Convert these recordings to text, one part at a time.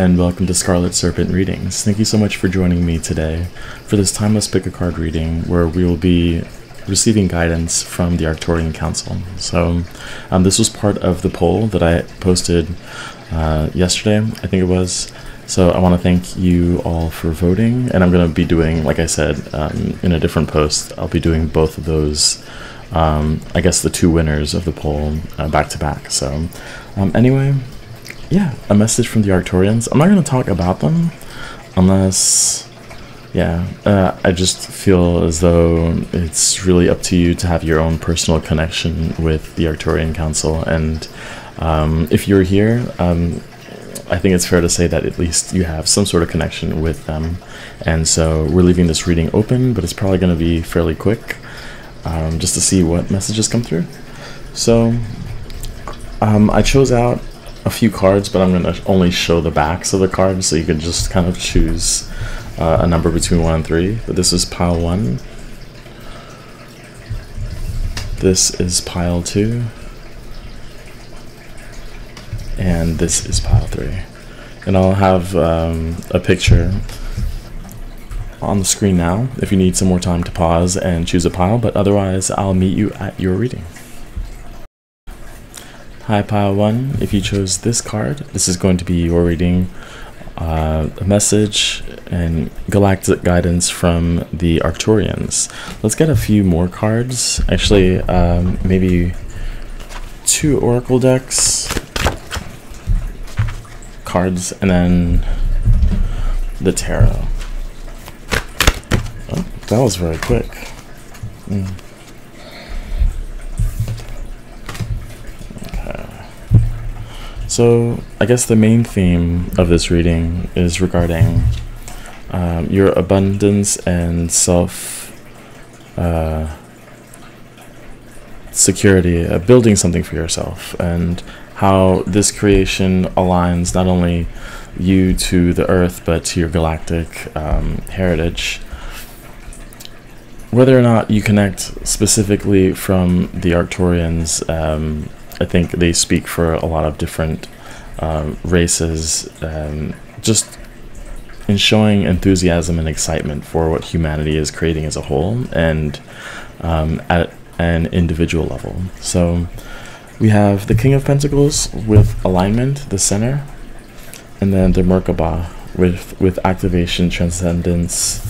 and welcome to Scarlet Serpent readings. Thank you so much for joining me today for this timeless pick a card reading where we will be receiving guidance from the Arcturian Council. So this was part of the poll that I posted yesterday, I think it was. So I want to thank you all for voting, and I'm going to be doing, like I said, in a different post, I'll be doing both of those, I guess the two winners of the poll back to back. So anyway, yeah, a message from the Arcturians. I'm not going to talk about them unless, I just feel as though it's really up to you to have your own personal connection with the Arcturian Council. And if you're here, I think it's fair to say that at least you have some sort of connection with them. And so we're leaving this reading open, but it's probably going to be fairly quick, just to see what messages come through. So I chose out a few cards, but I'm going to only show the backs of the cards, so you can just kind of choose a number between 1 and 3. But this is pile 1. This is pile 2. And this is pile 3. And I'll have a picture on the screen now if you need some more time to pause and choose a pile, but otherwise I'll meet you at your reading. Hi pile 1, if you chose this card, this is going to be your reading, a message and galactic guidance from the Arcturians. Let's get a few more cards, actually maybe 2 oracle decks, cards, and then the tarot. Oh, that was very quick. So I guess the main theme of this reading is regarding your abundance and security, building something for yourself, and how this creation aligns not only you to the earth but to your galactic heritage. Whether or not you connect specifically from the Arcturians, I think they speak for a lot of different races, just in showing enthusiasm and excitement for what humanity is creating as a whole, and at an individual level. So we have the King of Pentacles with alignment, the center, and then the Merkaba with activation, transcendence,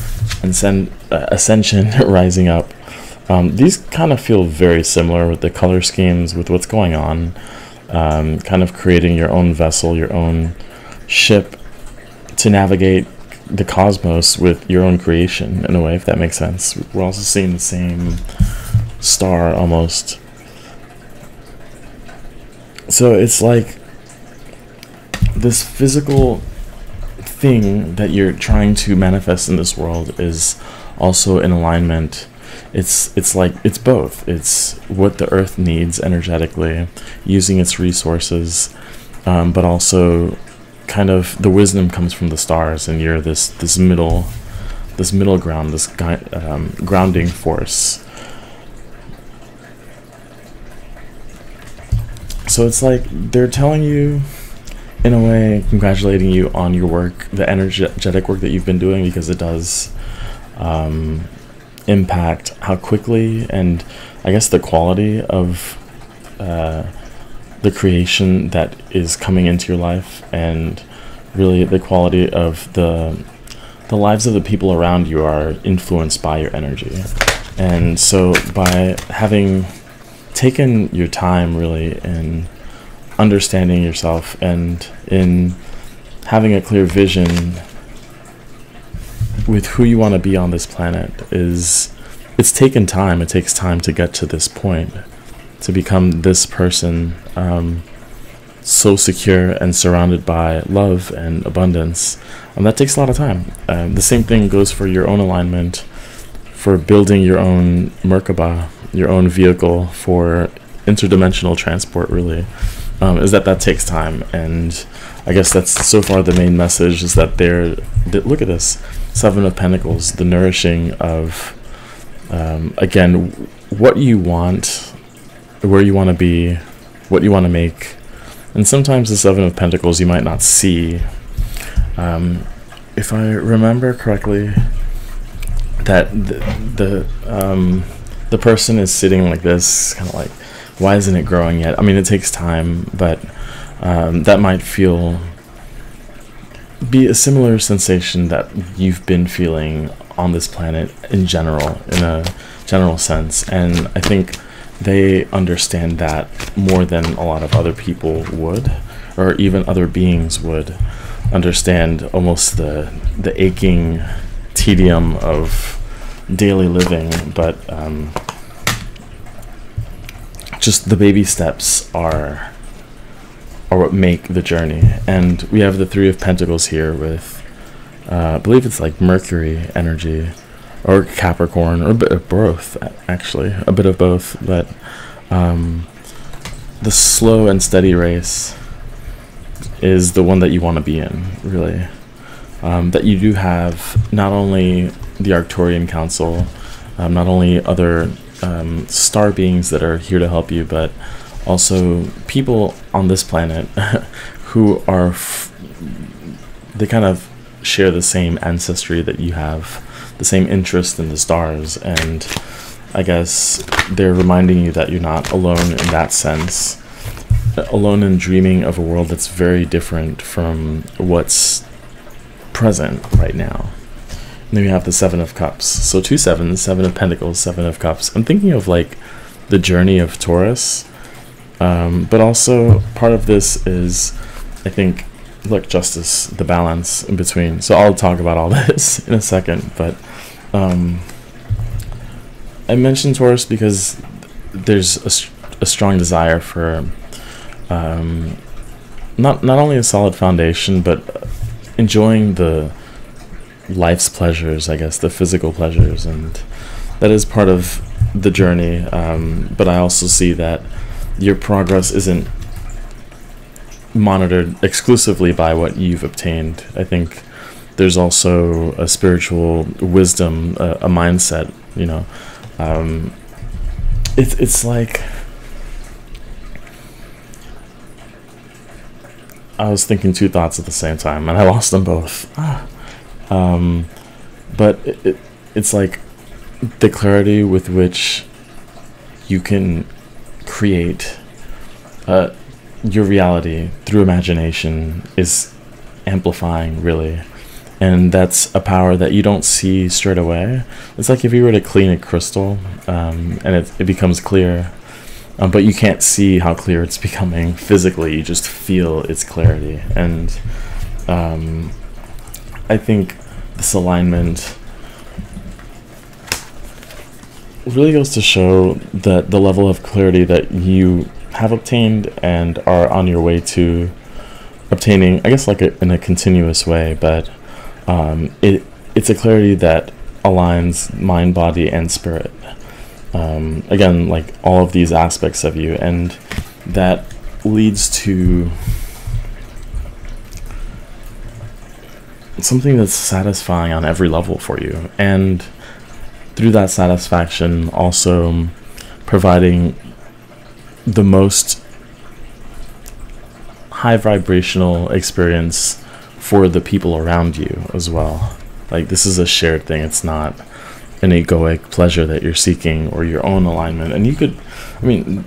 and ascension rising up. These kind of feel very similar with the color schemes, with what's going on, kind of creating your own vessel, your own ship to navigate the cosmos with your own creation, in a way, if that makes sense. We're also seeing the same star almost. So it's like this physical thing that you're trying to manifest in this world is also in alignment. It's like it's both. It's what the earth needs energetically, using its resources, but also kind of the wisdom comes from the stars, and you're this middle ground, this grounding force. So it's like they're telling you, in a way, congratulating you on your work, the energetic work that you've been doing, because it does impact how quickly and I guess the quality of the creation that is coming into your life, and really the quality of the lives of the people around you are influenced by your energy. And so by having taken your time really in understanding yourself and in having a clear vision with who you want to be on this planet, it's taken time. It takes time to get to this point, to become this person, so secure and surrounded by love and abundance. And that takes a lot of time. The same thing goes for your own alignment, for building your own Merkaba, your own vehicle for interdimensional transport, really, is that takes time. And I guess that's so far the main message, is that look at this 7 of Pentacles, the nourishing of again, what you want, where you want to be, what you want to make. And sometimes the 7 of Pentacles you might not see If I remember correctly, that the person is sitting like this, kind of like, why isn't it growing yet? I mean, it takes time, but that might be a similar sensation that you've been feeling on this planet in general, in a general sense. And I think they understand that more than a lot of other people would, or even other beings would understand almost the aching tedium of daily living. But just the baby steps are what make the journey. And we have the Three of Pentacles here with I believe it's like Mercury energy, or Capricorn, or a bit of both, actually, a bit of both. But the slow and steady race is the one that you want to be in, really. That you do have not only the Arcturian Council, not only other star beings that are here to help you, but also people on this planet who are they kind of share the same ancestry that you have, the same interest in the stars, and I guess they're reminding you that you're not alone in that sense, alone in dreaming of a world that's very different from what's present right now. And then we have the Seven of Cups, so 2 sevens, Seven of Pentacles, Seven of Cups. I'm thinking of like the journey of Taurus, but also part of this is, I think, look, justice, the balance in between. So I'll talk about all this in a second, but I mentioned Taurus because there's a strong desire for not only a solid foundation, but enjoying the life's pleasures, I guess, the physical pleasures, and that is part of the journey. But I also see that your progress isn't monitored exclusively by what you've obtained. I think there's also a spiritual wisdom, a mindset, you know. It's like, I was thinking two thoughts at the same time and I lost them both. But it's like the clarity with which you can create your reality through imagination is amplifying, really. And that's a power that you don't see straight away. It's like if you were to clean a crystal and it becomes clear, but you can't see how clear it's becoming physically, you just feel its clarity. And I think this alignment really goes to show that the level of clarity that you have obtained and are on your way to obtaining, I guess, like in a continuous way, but it's a clarity that aligns mind, body, and spirit. Again, like all of these aspects of you, and that leads to something that's satisfying on every level for you, and through that satisfaction also providing the most high vibrational experience for the people around you as well. Like, this is a shared thing. It's not an egoic pleasure that you're seeking or your own alignment. And you could, I mean,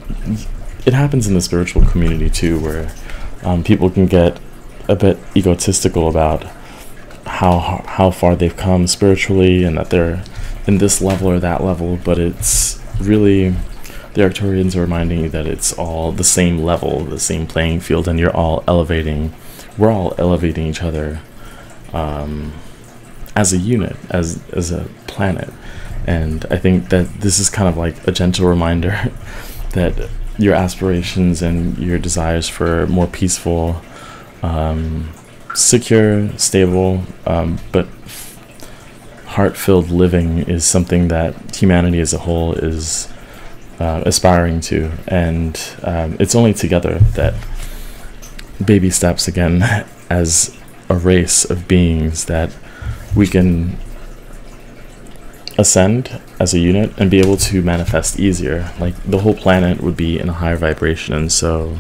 it happens in the spiritual community too, where people can get a bit egotistical about how far they've come spiritually and that they're in this level or that level, but it's really, the Arcturians are reminding you that it's all the same level, the same playing field, and we're all elevating each other as a unit, as a planet. And I think that this is kind of like a gentle reminder that your aspirations and your desires for more peaceful, secure, stable, but heart-filled living is something that humanity as a whole is aspiring to. And it's only together that baby steps, again, as a race of beings, that we can ascend as a unit and be able to manifest easier. Like, the whole planet would be in a higher vibration, and so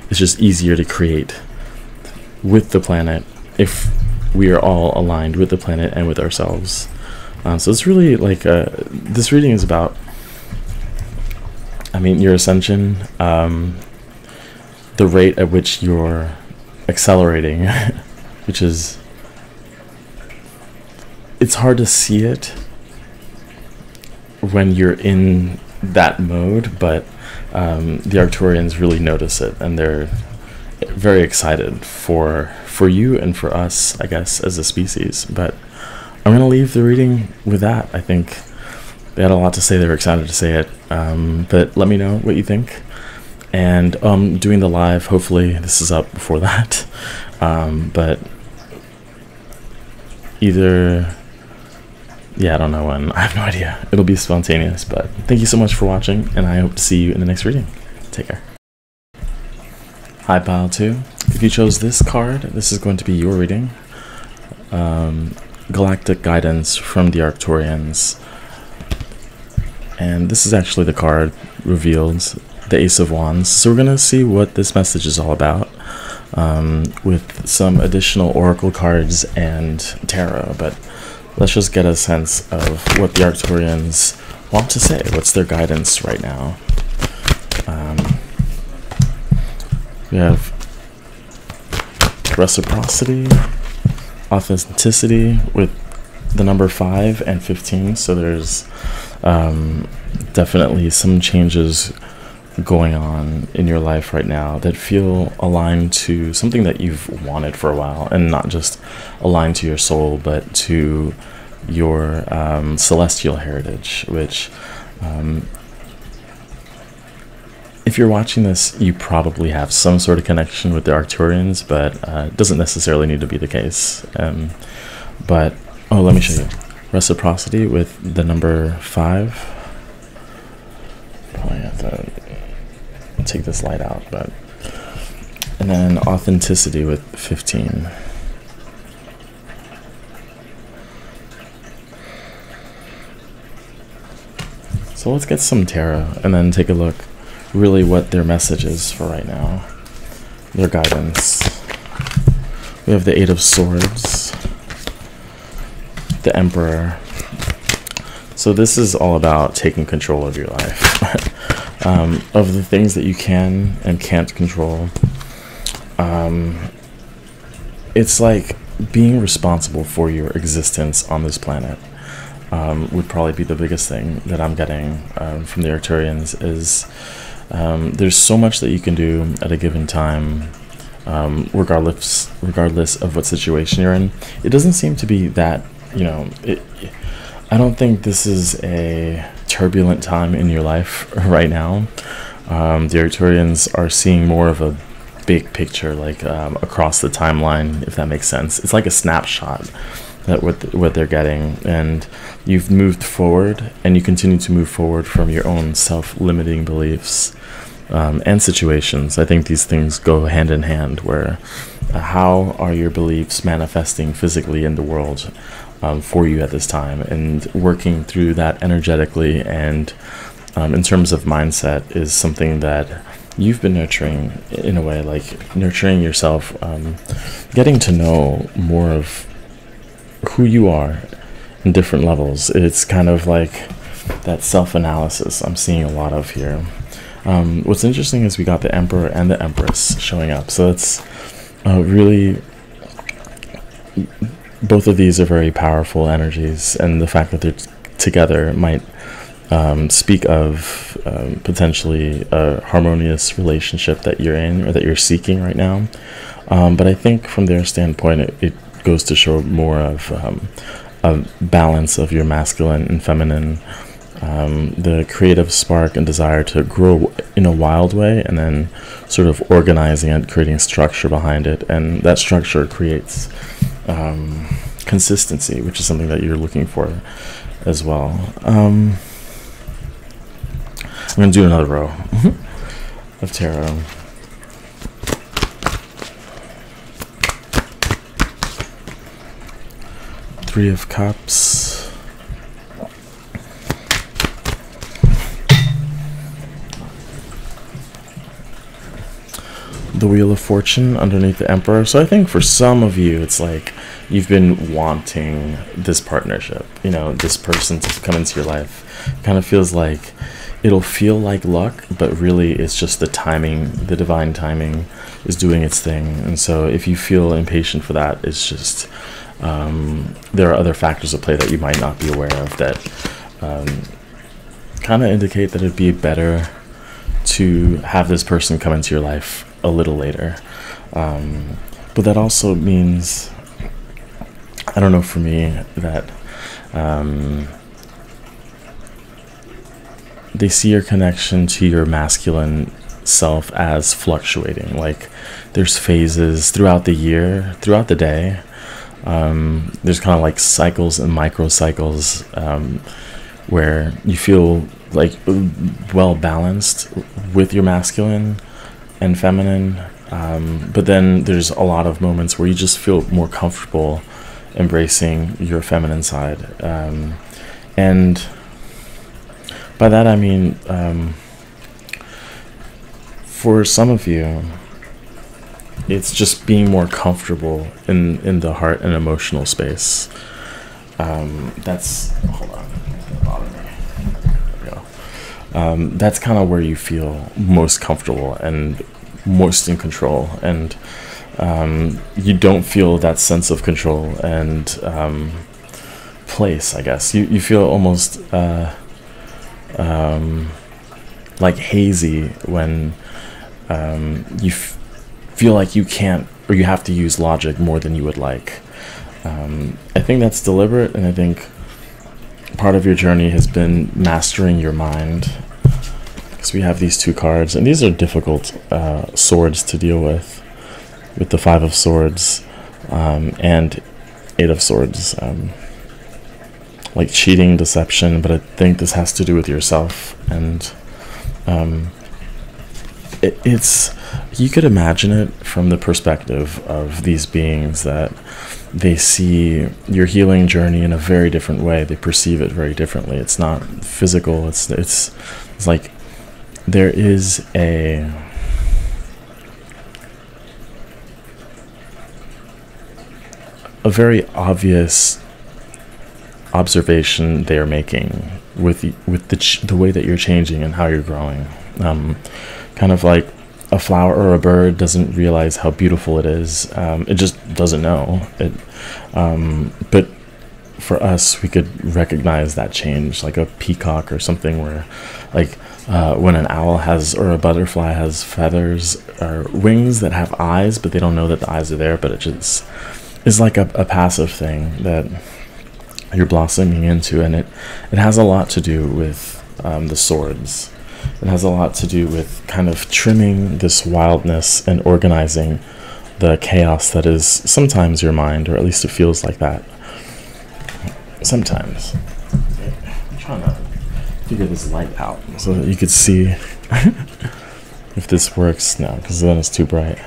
it's just easier to create with the planet if we are all aligned with the planet and with ourselves. So it's really like this reading is about, I mean, your ascension, the rate at which you're accelerating, which is, it's hard to see it when you're in that mode, but the Arcturians really notice it, and they're very excited for you and for us, I guess, as a species. But I'm gonna leave the reading with that. I think they had a lot to say. They were excited to say it, but let me know what you think. And doing the live, hopefully this is up before that, but either, yeah, I don't know when. I have no idea. It'll be spontaneous. But thank you so much for watching, and I hope to see you in the next reading. Take care. Hi, Pile 2. If you chose this card, this is going to be your reading. Galactic Guidance from the Arcturians. And this is actually the card revealed, the Ace of Wands. So we're going to see what this message is all about, with some additional oracle cards and tarot. But let's just get a sense of what the Arcturians want to say. What's their guidance right now? We have reciprocity, authenticity with the number 5 and 15. So there's definitely some changes going on in your life right now that feel aligned to something that you've wanted for a while, and not just aligned to your soul, but to your celestial heritage, which if you're watching this, you probably have some sort of connection with the Arcturians, but it doesn't necessarily need to be the case. But oh, let me show you. Reciprocity with the number 5. Probably have to take this light out, but, and then authenticity with 15. So let's get some tarot and then take a look really what their message is for right now, their guidance. We have the 8 of Swords, the Emperor. So this is all about taking control of your life, of the things that you can and can't control. It's like being responsible for your existence on this planet. Would probably be the biggest thing that I'm getting from the Arcturians is there's so much that you can do at a given time, regardless of what situation you're in. It doesn't seem to be that, you know, I don't think this is a turbulent time in your life right now. The Arcturians are seeing more of a big picture, like across the timeline, if that makes sense. It's like a snapshot that what they're getting, and you've moved forward, and you continue to move forward from your own self-limiting beliefs and situations. I think these things go hand in hand, where how are your beliefs manifesting physically in the world for you at this time, and working through that energetically and in terms of mindset is something that you've been nurturing in a way, like nurturing yourself, getting to know more of who you are in different levels. It's kind of like that self-analysis I'm seeing a lot of here. What's interesting is we got the Emperor and the Empress showing up, so it's really, both of these are very powerful energies, and the fact that they're together might speak of potentially a harmonious relationship that you're in or that you're seeking right now. But I think from their standpoint, it goes to show more of a balance of your masculine and feminine, the creative spark and desire to grow in a wild way, and then sort of organizing it, creating structure behind it, and that structure creates consistency, which is something that you're looking for as well. I'm going to do another row of tarot. Three of Cups. the Wheel of Fortune underneath the Emperor. So I think for some of you, it's like you've been wanting this partnership, you know, this person to come into your life. Kind of feels like it'll feel like luck, but really it's just the timing, the divine timing is doing its thing. And so if you feel impatient for that, it's just there are other factors at play that you might not be aware of that kind of indicate that it'd be better to have this person come into your life a little later. But that also means, I don't know, for me, that they see your connection to your masculine self as fluctuating. Like there's phases throughout the year, throughout the day. There's kind of like cycles and microcycles where you feel like well balanced with your masculine and feminine, but then there's a lot of moments where you just feel more comfortable embracing your feminine side, and by that I mean, for some of you, it's just being more comfortable in the heart and emotional space. That's, hold on, bother me. There we go. That's kind of where you feel most comfortable and most in control, and you don't feel that sense of control and place, I guess. You feel almost like hazy when you feel like you can't, or you have to use logic more than you would like. I think that's deliberate, and I think part of your journey has been mastering your mind, because we have these two cards, and these are difficult swords to deal with the Five of Swords and Eight of Swords, like cheating, deception, but I think this has to do with yourself. And it's, you could imagine it from the perspective of these beings, that they see your healing journey in a very different way. They perceive it very differently. It's not physical. It's like there is a very obvious observation they are making with the way that you're changing and how you're growing. Kind of like a flower or a bird doesn't realize how beautiful it is. It just doesn't know it. But for us, we could recognize that change, like a peacock or something, where like when an owl has, or a butterfly has feathers or wings that have eyes, but they don't know that the eyes are there, but it just is like a passive thing that you're blossoming into. And it has a lot to do with the swords. It has a lot to do with kind of trimming this wildness and organizing the chaos that is sometimes your mind, or at least it feels like that sometimes. I'm trying to figure this light out so that you could see if this works. No, because then it's too bright.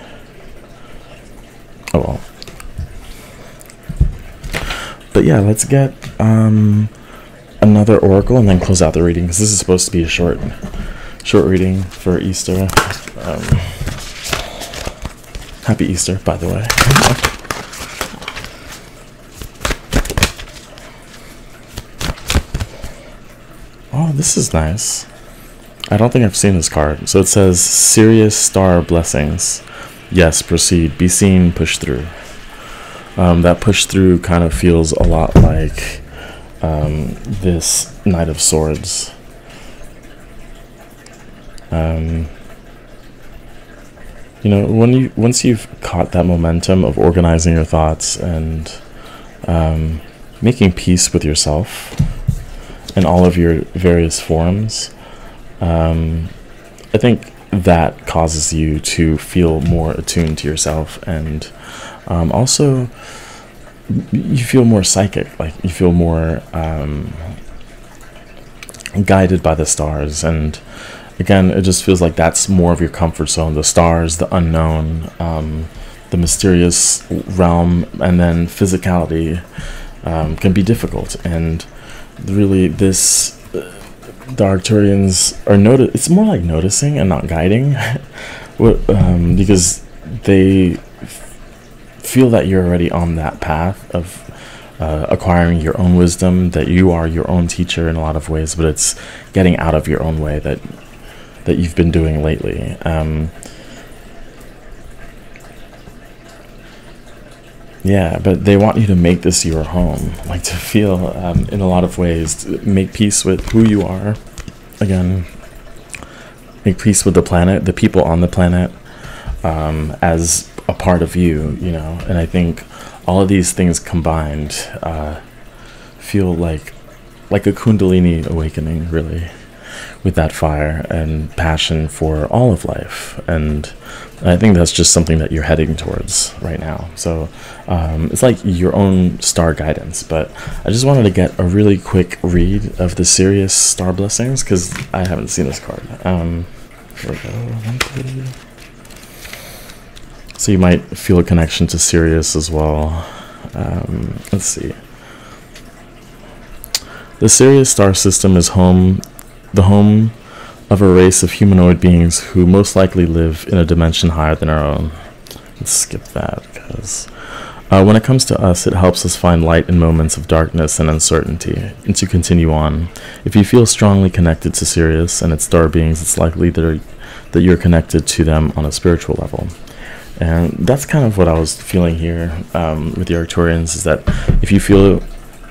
Oh well. But yeah, let's get another oracle and then close out the reading, because this is supposed to be a short reading for Easter. Happy Easter, by the way. Oh, this is nice. I don't think I've seen this card. So it says, Sirius Star Blessings. Yes, proceed. Be seen, push through. That push through kind of feels a lot like this Knight of Swords. You know, once you've caught that momentum of organizing your thoughts and making peace with yourself in all of your various forms, I think that causes you to feel more attuned to yourself, and also you feel more psychic, like you feel more guided by the stars. And again, it just feels like that's more of your comfort zone, the stars, the unknown, the mysterious realm, and then physicality can be difficult. And really this, the Arcturians are it's more like noticing and not guiding. Because they feel that you're already on that path of acquiring your own wisdom, that you are your own teacher in a lot of ways, but it's getting out of your own way that you've been doing lately. Yeah, but they want you to make this your home, like to feel, in a lot of ways, to make peace with who you are. Again, make peace with the planet, the people on the planet, as a part of you, you know. And I think all of these things combined feel like a Kundalini awakening, really, with that fire and passion for all of life. And I think that's just something that you're heading towards right now. So it's like your own star guidance. But I just wanted to get a really quick read of the Sirius star blessings, because I haven't seen this card. Here we go. So you might feel a connection to Sirius as well. Let's see. The Sirius star system is the home of a race of humanoid beings who most likely live in a dimension higher than our own. Let's skip that, because when it comes to us, it helps us find light in moments of darkness and uncertainty, and to continue on. If you feel strongly connected to Sirius and its star beings, it's likely that you're connected to them on a spiritual level. And that's kind of what I was feeling here with the Arcturians, is that if you feel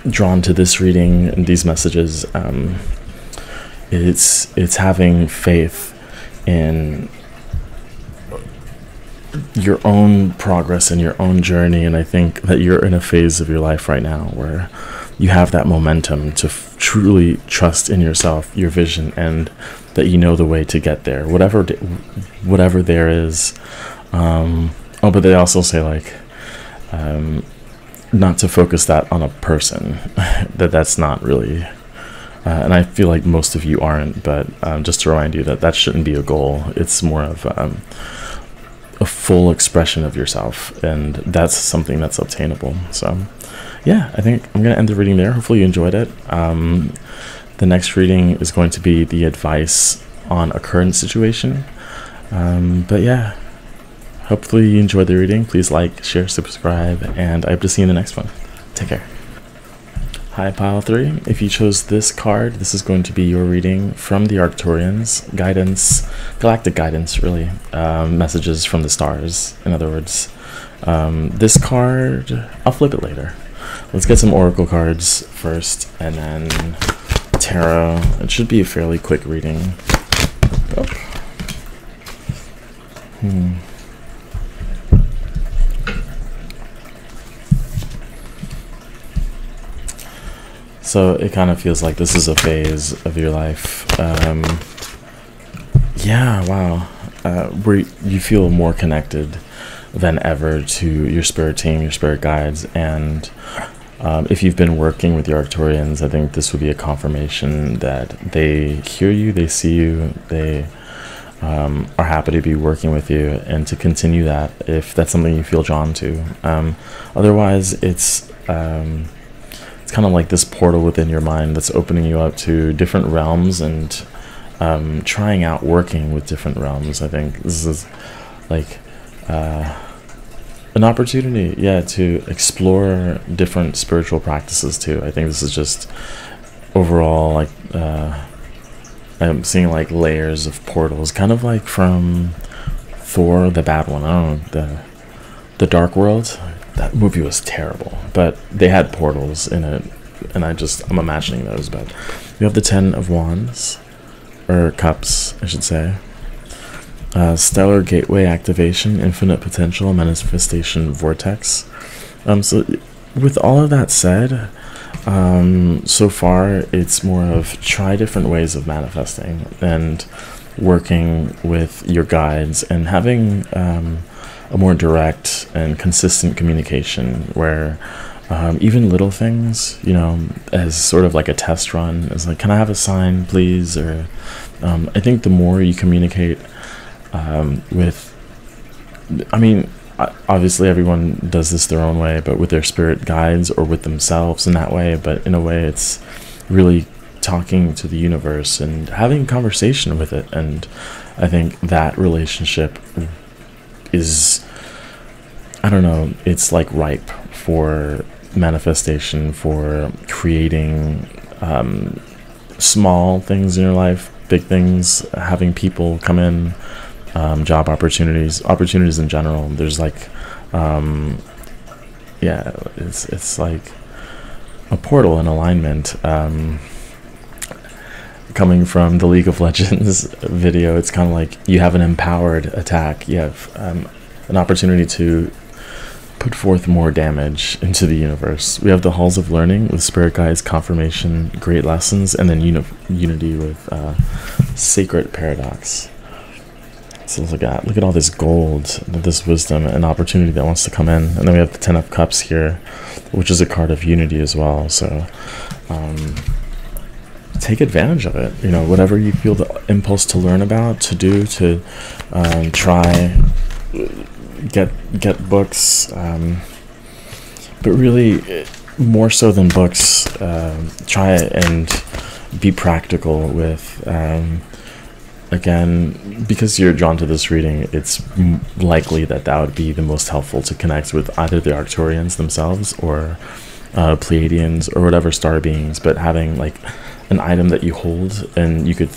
drawn to this reading and these messages, it's having faith in your own progress and your own journey. And I think that you're in a phase of your life right now where you have that momentum to truly trust in yourself, your vision, and that you know the way to get there, whatever there is. But they also say, like, not to focus that on a person, that's not really, and I feel like most of you aren't, but just to remind you that shouldn't be a goal. It's more of a full expression of yourself, and that's something that's obtainable. So yeah, I think I'm going to end the reading there. Hopefully you enjoyed it. The next reading is going to be the advice on a current situation. But yeah, hopefully you enjoyed the reading. Please like, share, subscribe, and I hope to see you in the next one. Take care. Hi, Pile 3. If you chose this card, this is going to be your reading from the Arcturians. Guidance, galactic guidance, really. Messages from the stars, in other words. This card, I'll flip it later. Let's get some oracle cards first, and then tarot. It should be a fairly quick reading. Oh. So it kind of feels like this is a phase of your life. Yeah, wow. Where you feel more connected than ever to your spirit team, your spirit guides. And if you've been working with the Arcturians, I think this would be a confirmation that they hear you, they see you, they are happy to be working with you, and to continue that if that's something you feel drawn to. Otherwise, it's kind of like this portal within your mind that's opening you up to different realms and trying out working with different realms. I think this is like an opportunity, yeah, to explore different spiritual practices too. I think this is just overall like I'm seeing like layers of portals, kind of like from Thor, the bad one. I don't know, the Dark World. That movie was terrible, but they had portals in it, and I'm imagining those. But we have the 10 of Wands, or Cups, I should say. Stellar Gateway Activation, Infinite Potential, Manifestation Vortex. So with all of that said, so far it's more of try different ways of manifesting and working with your guides and having a more direct and consistent communication where even little things, you know, as sort of like a test run, is like, can I have a sign, please? Or I think the more you communicate with, I mean, obviously everyone does this their own way, but with their spirit guides or with themselves in that way. But in a way, it's really talking to the universe and having conversation with it. And I think that relationship is I don't know, it's like ripe for manifestation, for creating small things in your life, big things, having people come in, job opportunities in general. There's like, yeah, it's like a portal in alignment. Coming from the League of Legends video, it's kind of like you have an empowered attack. You have an opportunity to put forth more damage into the universe. We have the Halls of Learning with Spirit Guides, Confirmation, Great Lessons, and then Unity with Sacred Paradox. So look at all this gold, this wisdom, an opportunity that wants to come in. And then we have the Ten of Cups here, which is a card of unity as well. So take advantage of it. You know, whatever you feel the impulse to learn about, to do, to try, get books, but really more so than books, try and be practical with, again, because you're drawn to this reading, it's likely that would be the most helpful to connect with either the Arcturians themselves or Pleiadians or whatever star beings, but having like an item that you hold and you could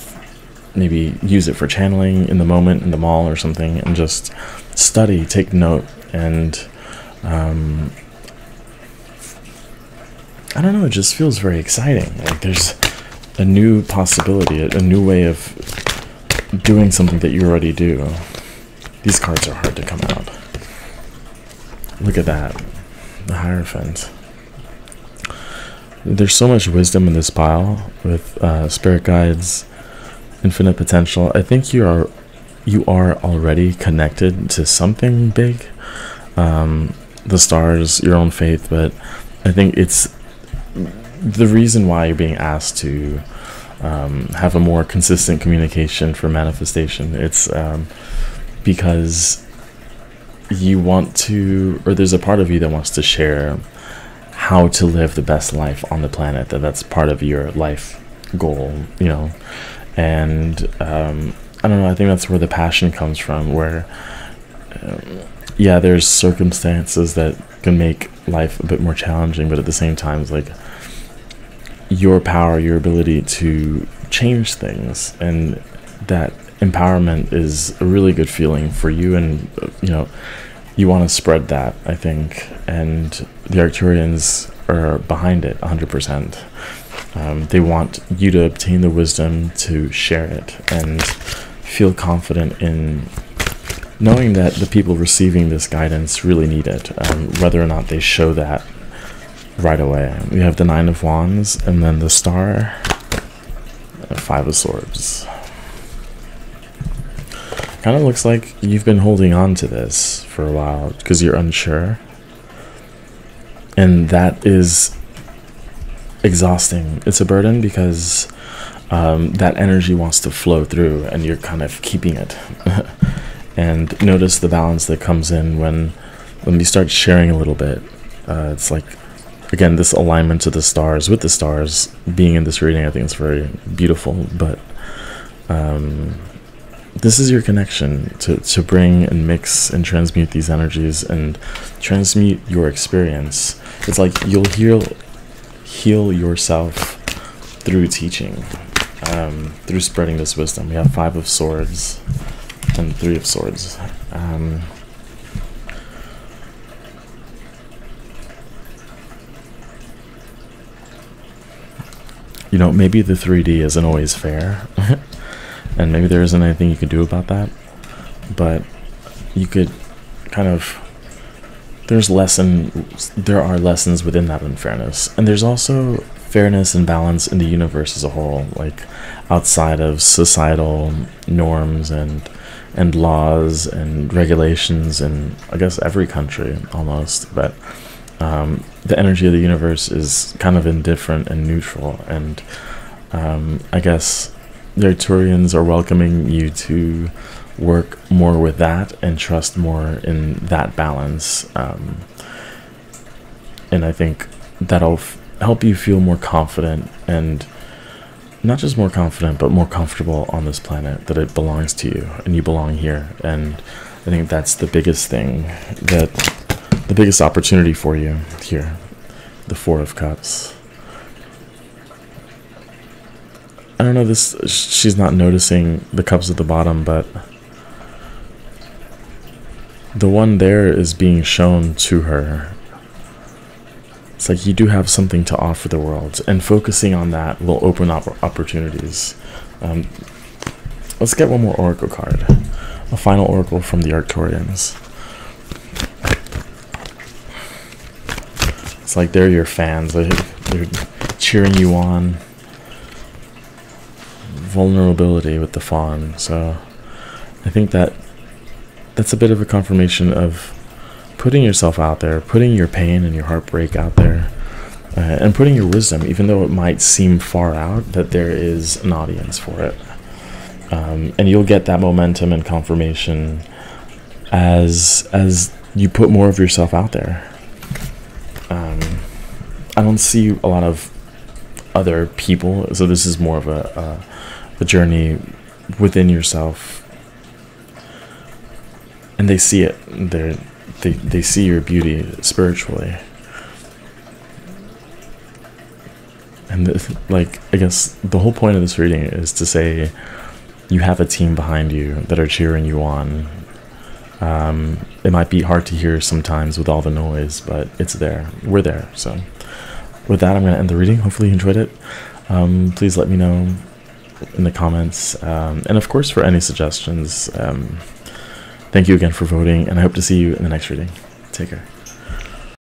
maybe use it for channeling in the moment in the mall or something, and just study, take note, and I don't know, it just feels very exciting. Like there's a new possibility, a new way of doing something that you already do. These cards are hard to come out. Look at that, the Hierophant. There's so much wisdom in this pile with spirit guides, infinite potential. I think you are already connected to something big, the stars, your own faith, but I think it's the reason why you're being asked to have a more consistent communication for manifestation. It's because you want to, or there's a part of you that wants to share how to live the best life on the planet, that's part of your life goal, you know. And I don't know, I think that's where the passion comes from, where yeah, there's circumstances that can make life a bit more challenging, but at the same time, it's like your power, your ability to change things, and that empowerment is a really good feeling for you, and you know, you want to spread that, I think, and the Arcturians are behind it 100%. They want you to obtain the wisdom to share it and feel confident in knowing that the people receiving this guidance really need it, whether or not they show that right away. We have the Nine of Wands, and then the Star, Five of Swords. Kind of looks like you've been holding on to this for a while because you're unsure, and that is exhausting. It's a burden because that energy wants to flow through, and you're kind of keeping it. And notice the balance that comes in when you start sharing a little bit. It's like, again, this alignment to the stars, with the stars being in this reading, I think it's very beautiful. But this is your connection to bring and mix and transmute these energies and transmute your experience. It's like you'll heal yourself through teaching, through spreading this wisdom. We have Five of Swords and Three of Swords. You know, maybe the 3D isn't always fair, and maybe there isn't anything you can do about that, but you could kind of, there are lessons within that unfairness, and there's also fairness and balance in the universe as a whole, like outside of societal norms and laws and regulations, and I guess every country almost. But the energy of the universe is kind of indifferent and neutral, and I guess the Arcturians are welcoming you to work more with that and trust more in that balance, and I think that'll help you feel more confident, and not just more confident, but more comfortable on this planet, that it belongs to you and you belong here. And I think that's the biggest thing that biggest opportunity for you here, the Four of Cups. I don't know, this, she's not noticing the cups at the bottom, but the one there is being shown to her. It's like you do have something to offer the world, and focusing on that will open up opportunities. Let's get one more oracle card. A final oracle from the Arcturians. It's like they're your fans. They're cheering you on. Vulnerability with the fawn. So I think that's a bit of a confirmation of putting yourself out there, putting your pain and your heartbreak out there, and putting your wisdom, even though it might seem far out, that there is an audience for it. And you'll get that momentum and confirmation as you put more of yourself out there. I don't see a lot of other people, so this is more of a journey within yourself, and they see it. They see your beauty spiritually, and like, I guess the whole point of this reading is to say you have a team behind you that are cheering you on. It might be hard to hear sometimes with all the noise, but it's there. We're there. So with that, I'm going to end the reading. Hopefully you enjoyed it. Please let me know in the comments, and of course for any suggestions. Thank you again for voting, and I hope to see you in the next reading. Take care.